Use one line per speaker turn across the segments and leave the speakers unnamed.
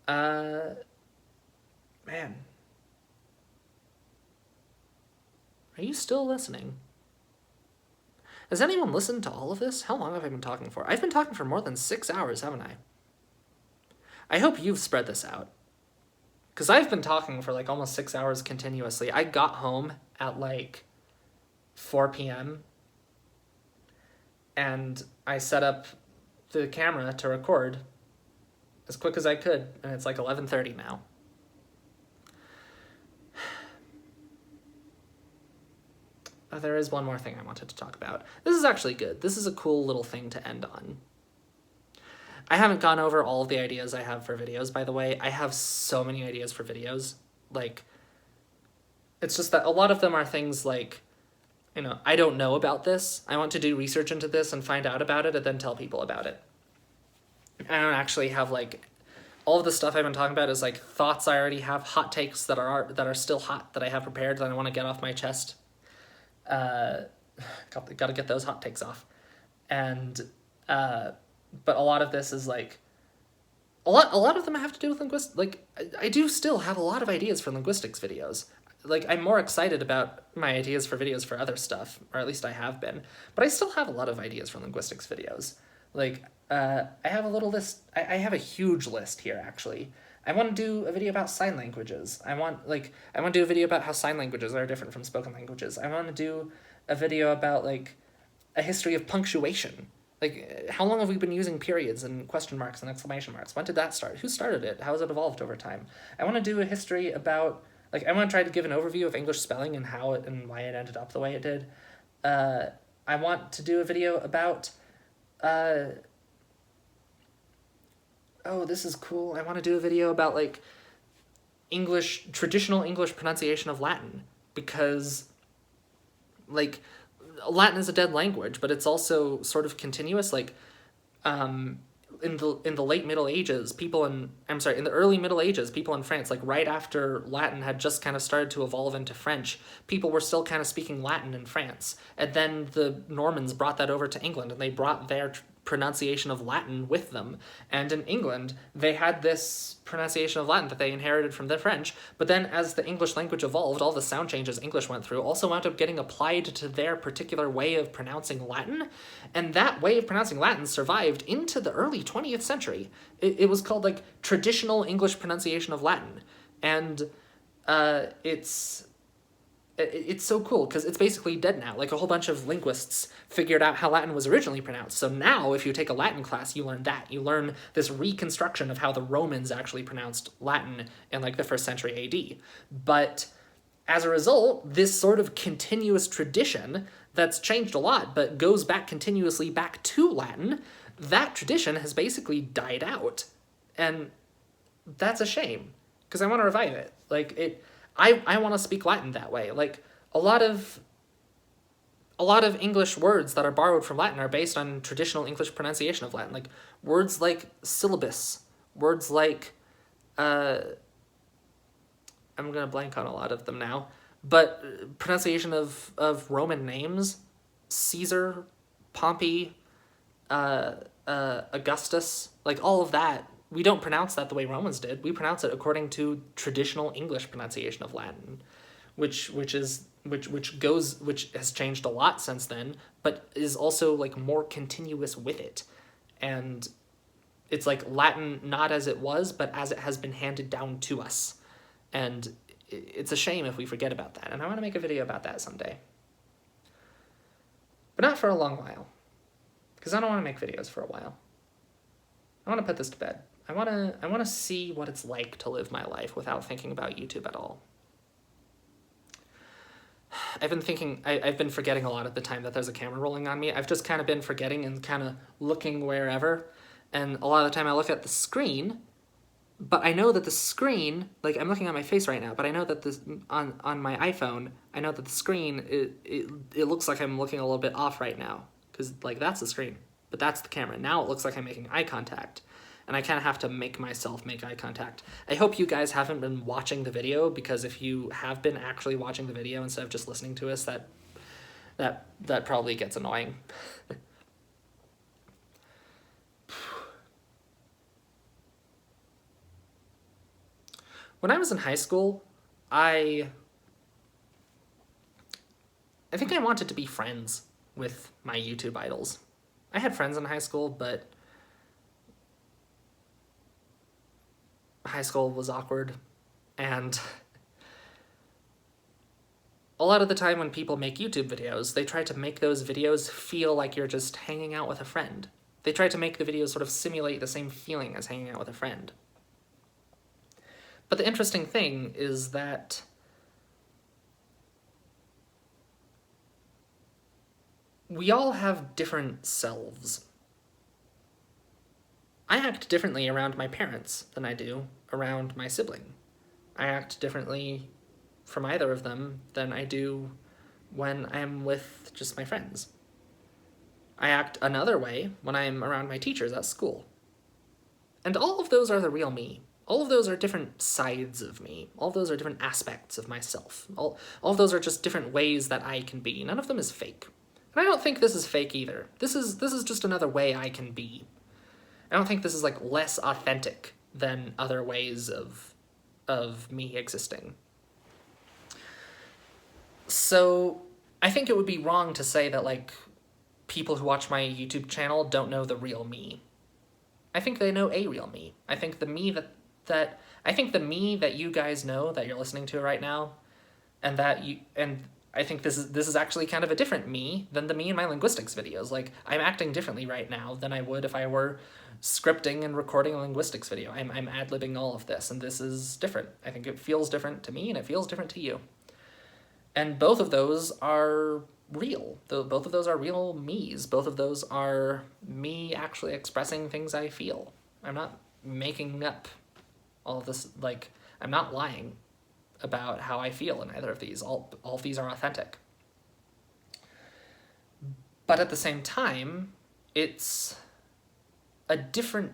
Uh, man. Are you still listening? Has anyone listened to all of this? How long have I been talking for? I've been talking for more than 6 hours, haven't I? I hope you've spread this out. Because I've been talking for like almost 6 hours continuously. I got home at like 4 p.m. and I set up the camera to record as quick as I could, and it's like 11:30 now. Oh, there is one more thing I wanted to talk about. This is actually good. This is a cool little thing to end on. I haven't gone over all of the ideas I have for videos, by the way. I have so many ideas for videos. Like, it's just that a lot of them are things like, I don't know about this. I want to do research into this and find out about it and then tell people about it. I don't actually have like all of the stuff I've been talking about is like thoughts I already have, hot takes that are still hot that I have prepared that I want to get off my chest. Got to get those hot takes off, and but a lot of this is like a lot of them have to do with linguistics. Like I do still have a lot of ideas for linguistics videos. Like I'm more excited about my ideas for videos for other stuff, or at least I have been. But I still have a lot of ideas for linguistics videos. Like I have a little list. I have a huge list here actually. I want to do a video about sign languages. I want to do a video about how sign languages are different from spoken languages. I want to do a video about like a history of punctuation. Like how long have we been using periods and question marks and exclamation marks? When did that start? Who started it? How has it evolved over time? I want to do a history about I want to try to give an overview of English spelling and how it and why it ended up the way it did. I want to do a video about oh, this is cool. I want to do a video about like traditional English pronunciation of Latin, because like Latin is a dead language, but it's also sort of continuous. Like in the late Middle Ages, in the early Middle Ages, people in France, like right after Latin had just kind of started to evolve into French, people were still kind of speaking Latin in France. And then the Normans brought that over to England, and they brought their pronunciation of Latin with them. And in England, they had this pronunciation of Latin that they inherited from the French, but then as the English language evolved, all the sound changes English went through also wound up getting applied to their particular way of pronouncing Latin, and that way of pronouncing Latin survived into the early 20th century. It was called like traditional English pronunciation of Latin, and it's so cool because it's basically dead now. Like a whole bunch of linguists figured out how Latin was originally pronounced. So now if you take a Latin class, you learn that. You learn this reconstruction of how the Romans actually pronounced Latin in like the 1st century AD. But as a result, this sort of continuous tradition that's changed a lot but goes back continuously back to Latin, that tradition has basically died out. And that's a shame because I want to revive it. I want to speak Latin that way. Like a lot of English words that are borrowed from Latin are based on traditional English pronunciation of Latin. Like words like syllabus, words like I'm gonna blank on a lot of them now, but pronunciation of Roman names, Caesar, Pompey, Augustus, like all of that. We don't pronounce that the way Romans did. We pronounce it according to traditional English pronunciation of Latin, which has changed a lot since then, but is also like more continuous with it. And it's like Latin not as it was, but as it has been handed down to us. And it's a shame if we forget about that. And I want to make a video about that someday. But not for a long while. Because I don't want to make videos for a while. I want to put this to bed. I want to see what it's like to live my life without thinking about YouTube at all. I've been forgetting a lot of the time that there's a camera rolling on me. I've just kind of been forgetting and kind of looking wherever. And a lot of the time I look at the screen, but I know that the screen, like I'm looking at my face right now, but I know that this on my iPhone, I know that the screen, it looks like I'm looking a little bit off right now. Because like that's the screen, but that's the camera. Now it looks like I'm making eye contact. And I kind of have to make myself make eye contact. I hope you guys haven't been watching the video, because if you have been actually watching the video instead of just listening to us, that probably gets annoying. When I was in high school, I think I wanted to be friends with my YouTube idols. I had friends in high school, but high school was awkward, and a lot of the time when people make YouTube videos, they try to make those videos feel like you're just hanging out with a friend. They try to make the videos sort of simulate the same feeling as hanging out with a friend. But the interesting thing is that we all have different selves. I act differently around my parents than I do around my sibling. I act differently from either of them than I do when I'm with just my friends. I act another way when I'm around my teachers at school. And all of those are the real me. All of those are different sides of me. All of those are different aspects of myself. All of those are just different ways that I can be. None of them is fake. And I don't think this is fake either. This is just another way I can be. I don't think this is like less authentic than other ways of me existing. So I think it would be wrong to say that like people who watch my YouTube channel don't know the real me. I think they know a real me. I think the me that you guys know that you're listening to right now, and I think this is actually kind of a different me than the me in my linguistics videos. Like, I'm acting differently right now than I would if I were scripting and recording a linguistics video. I'm ad-libbing all of this, and this is different. I think it feels different to me, and it feels different to you. And both of those are real. Both of those are real me's. Both of those are me actually expressing things I feel. I'm not making up all of this, like, I'm not lying about how I feel in either of these. All of these are authentic. But at the same time, it's a different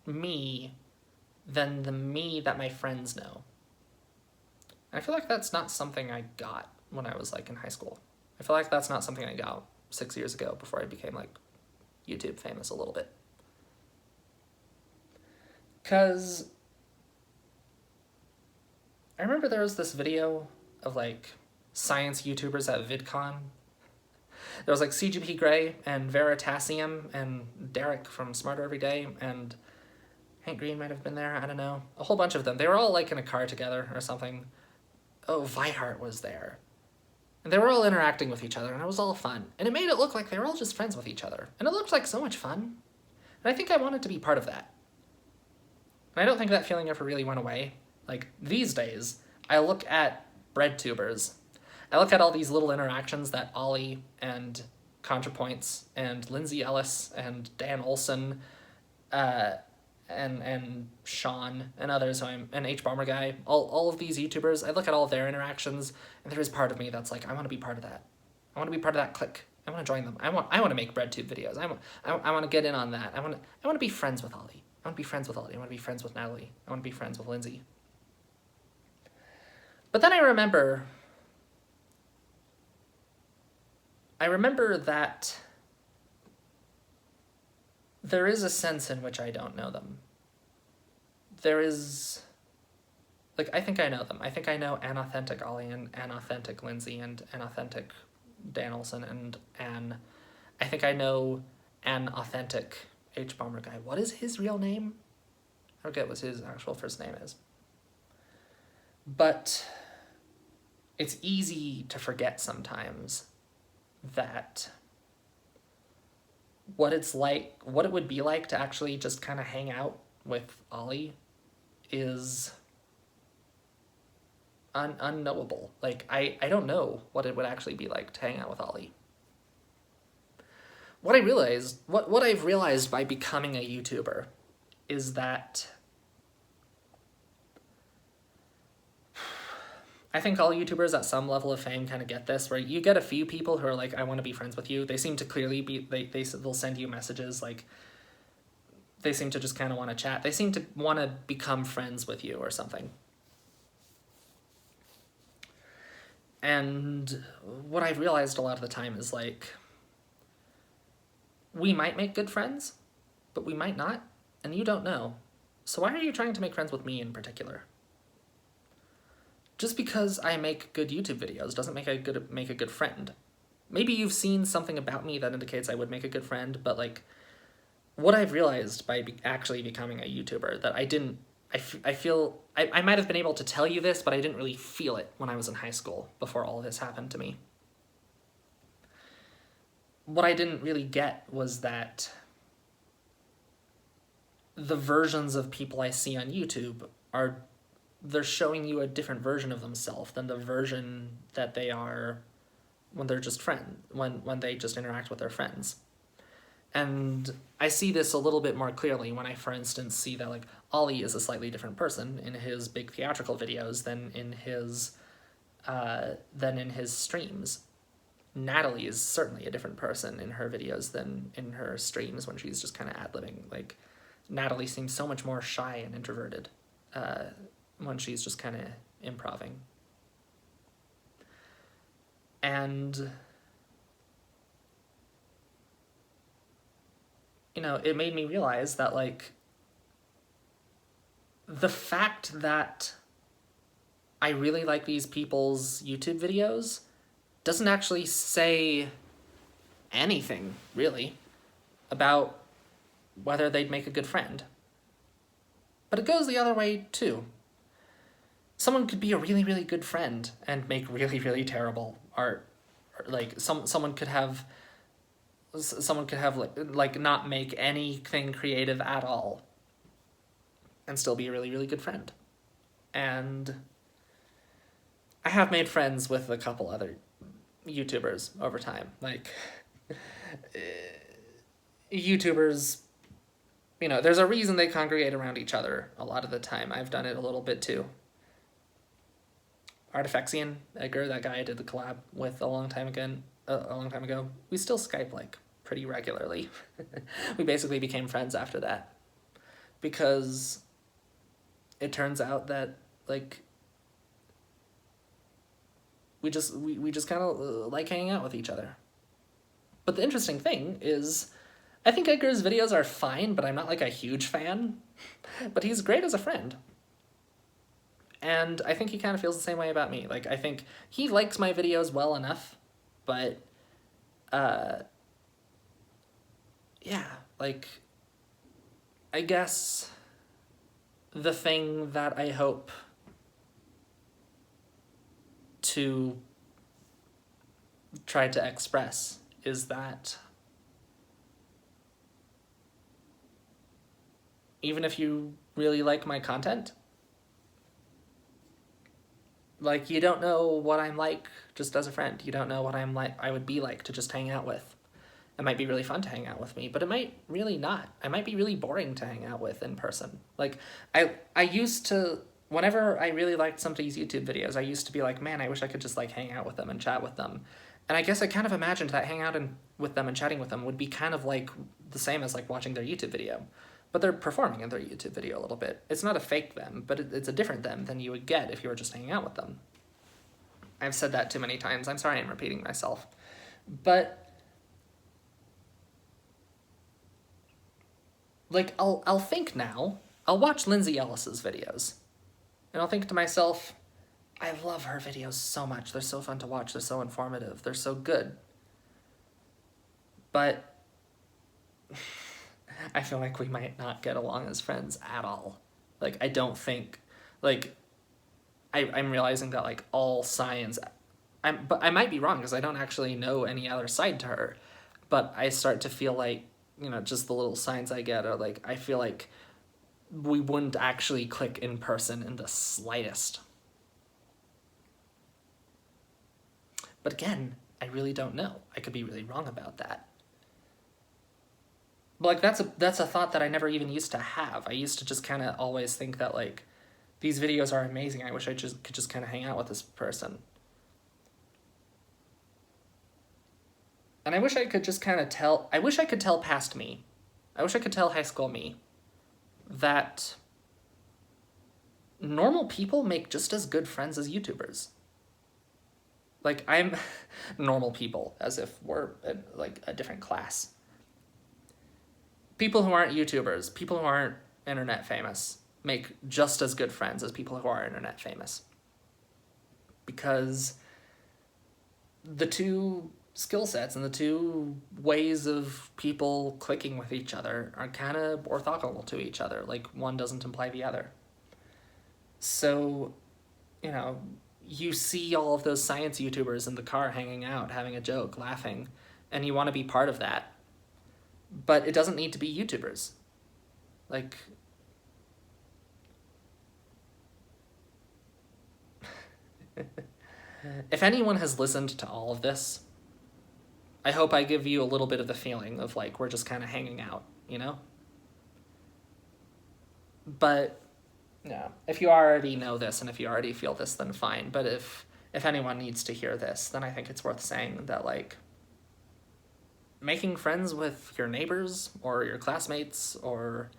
me than the me that my friends know. And I feel like that's not something I got when I was like in high school. I feel like that's not something I got 6 years ago before I became like YouTube famous a little bit. 'Cause I remember there was this video of like science YouTubers at VidCon. There was like CGP Grey and Veritasium and Derek from Smarter Every Day, and Hank Green might have been there, I don't know. A whole bunch of them. They were all like in a car together or something. Oh, Vihart was there. And they were all interacting with each other, and it was all fun. And it made it look like they were all just friends with each other. And it looked like so much fun. And I think I wanted to be part of that. And I don't think that feeling ever really went away. Like, these days, I look at breadtubers. I look at all these little interactions that Ollie and ContraPoints and Lindsay Ellis and Dan Olson and Sean and others, and H Bomber Guy, all of these YouTubers, I look at all of their interactions, and there is part of me that's like, I want to be part of that. I want to be part of that clique. I want to join them. I want to make breadtube videos. I want to get in on that. I want to be friends with Ollie. I want to be friends with Ollie. I want to be friends with Natalie. I want to be friends with Lindsay. But then I remember that there is a sense in which I don't know them. There is, like, I think I know them. I think I know an authentic Ollie and an authentic Lindsay and an authentic Dan Olson and Anne. I think I know an authentic H Bomber Guy. What is his real name? I forget what his actual first name is. But it's easy to forget sometimes that what it would be like to actually just kind of hang out with Ollie is unknowable. Like, I don't know what it would actually be like to hang out with Ollie. What I've realized by becoming a YouTuber is that I think all YouTubers at some level of fame kind of get this, where you get a few people who are like, I want to be friends with you. They seem to clearly be, they'll send you messages, like, they seem to just kind of want to chat. They seem to want to become friends with you or something. And what I've realized a lot of the time is, like, we might make good friends, but we might not, and you don't know. So why are you trying to make friends with me in particular? just because I make good YouTube videos doesn't make a good friend. Maybe you've seen something about me that indicates I would make a good friend, but like what I've realized by actually becoming a YouTuber that I feel I might have been able to tell you this, but I didn't really feel it when I was in high school before all of this happened to me. What I didn't really get was that the versions of people I see on YouTube they're showing you a different version of themselves than the version that they are when they're just friends, when they just interact with their friends. And I see this a little bit more clearly when I, for instance, see that like Ollie is a slightly different person in his big theatrical videos than in his streams. Natalie is certainly a different person in her videos than in her streams when she's just kind of ad-libbing. Like, Natalie seems so much more shy and introverted when she's just kind of improving. And, you know, it made me realize that, like, the fact that I really like these people's YouTube videos doesn't actually say anything, really, about whether they'd make a good friend. But it goes the other way, too. Someone could be a really, really good friend and make really, really terrible art. Like, someone could have like not make anything creative at all and still be a really, really good friend. And I have made friends with a couple other YouTubers over time. Like, YouTubers, you know, there's a reason they congregate around each other a lot of the time. I've done it a little bit too. Artifexian, Edgar, that guy I did the collab with a long time ago, we still Skype like pretty regularly. We basically became friends after that because it turns out that like we just kind of like hanging out with each other. But the interesting thing is I think Edgar's videos are fine, but I'm not like a huge fan. But he's great as a friend. And I think he kind of feels the same way about me. Like, I think he likes my videos well enough, but, yeah, like, I guess the thing that I hope to try to express is that even if you really like my content, like, you don't know what I'm like just as a friend. You don't know what I would be like to just hang out with. It might be really fun to hang out with me, but it might really not. I might be really boring to hang out with in person. Like, I used to, whenever I really liked somebody's YouTube videos, I used to be like, man, I wish I could just, like, hang out with them and chat with them. And I guess I kind of imagined that hanging out with them and chatting with them would be kind of, like, the same as, like, watching their YouTube video. But they're performing in their YouTube video a little bit. It's not a fake them, but it's a different them than you would get if you were just hanging out with them. I've said that too many times. I'm sorry I'm repeating myself. But, like, I'll think now, I'll watch Lindsay Ellis's videos, and I'll think to myself, I love her videos so much. They're so fun to watch. They're so informative. They're so good. But I feel like we might not get along as friends at all. Like, I don't think, like, I'm realizing that, like, all signs, but I might be wrong because I don't actually know any other side to her, but I start to feel like, you know, just the little signs I get are, like, I feel like we wouldn't actually click in person in the slightest. But again, I really don't know. I could be really wrong about that. But, like, that's a thought that I never even used to have. I used to just kind of always think that, like, these videos are amazing. I wish I could just kind of hang out with this person. And I wish I could just kind of tell... I wish I could tell past me. I wish I could tell high school me that normal people make just as good friends as YouTubers. Like, I'm normal people, as if we're, like, a different class. People who aren't YouTubers, people who aren't internet famous, make just as good friends as people who are internet famous. because the two skill sets and the two ways of people clicking with each other are kind of orthogonal to each other. Like, one doesn't imply the other. So, you know, you see all of those science YouTubers in the car hanging out, having a joke, laughing, and you want to be part of that. But it doesn't need to be YouTubers. Like, if anyone has listened to all of this, I hope I give you a little bit of the feeling of, like, we're just kind of hanging out, you know? But, yeah, if you already know this and if you already feel this, then fine. But if anyone needs to hear this, then I think it's worth saying that, like, making friends with your neighbors or your classmates or,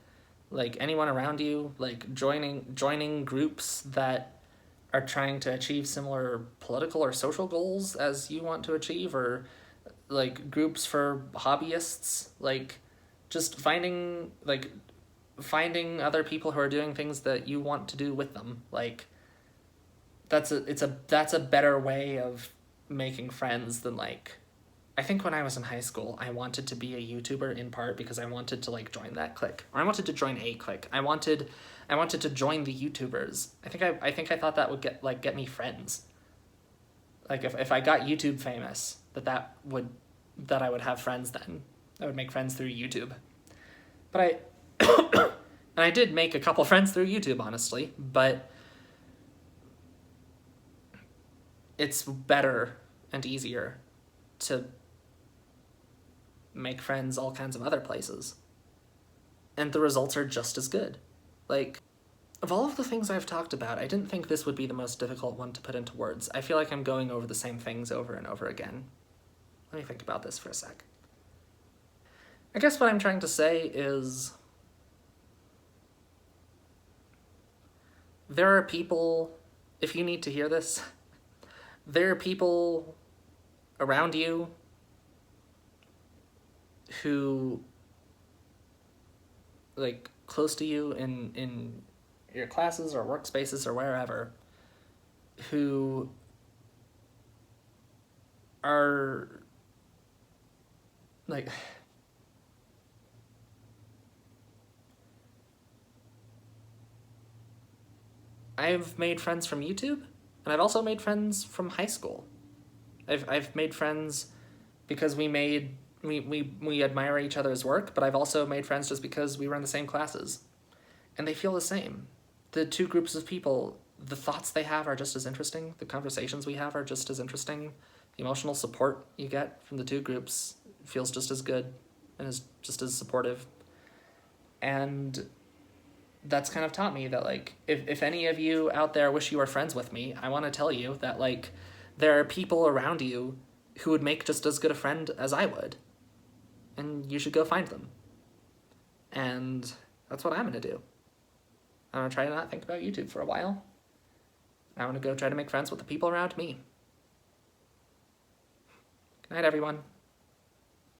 like, anyone around you, like, joining groups that are trying to achieve similar political or social goals as you want to achieve, or, like, groups for hobbyists, like, just finding other people who are doing things that you want to do with them. Like, that's a better way of making friends than, like, I think when I was in high school, I wanted to be a YouTuber in part because I wanted to, like, join that clique, or I wanted to join a clique. I wanted to join the YouTubers. I think I thought that would get me friends. Like, if I got YouTube famous, that I would have friends then. I would make friends through YouTube. But and I did make a couple friends through YouTube, honestly, but it's better and easier to make friends all kinds of other places. And the results are just as good. Like, of all of the things I've talked about, I didn't think this would be the most difficult one to put into words. I feel like I'm going over the same things over and over again. Let me think about this for a sec. I guess what I'm trying to say is there are people, if you need to hear this, there are people around you who, like, close to you in your classes or workspaces or wherever, who are, like, I've made friends from YouTube, and I've also made friends from high school. I've made friends because we admire each other's work, but I've also made friends just because we were in the same classes. And they feel the same. The two groups of people, the thoughts they have are just as interesting, the conversations we have are just as interesting, the emotional support you get from the two groups feels just as good and is just as supportive. And that's kind of taught me that, like, if any of you out there wish you were friends with me, I want to tell you that, like, there are people around you who would make just as good a friend as I would. And you should go find them. And that's what I'm going to do. I'm going to try to not think about YouTube for a while. I want to go try to make friends with the people around me. Good night, everyone.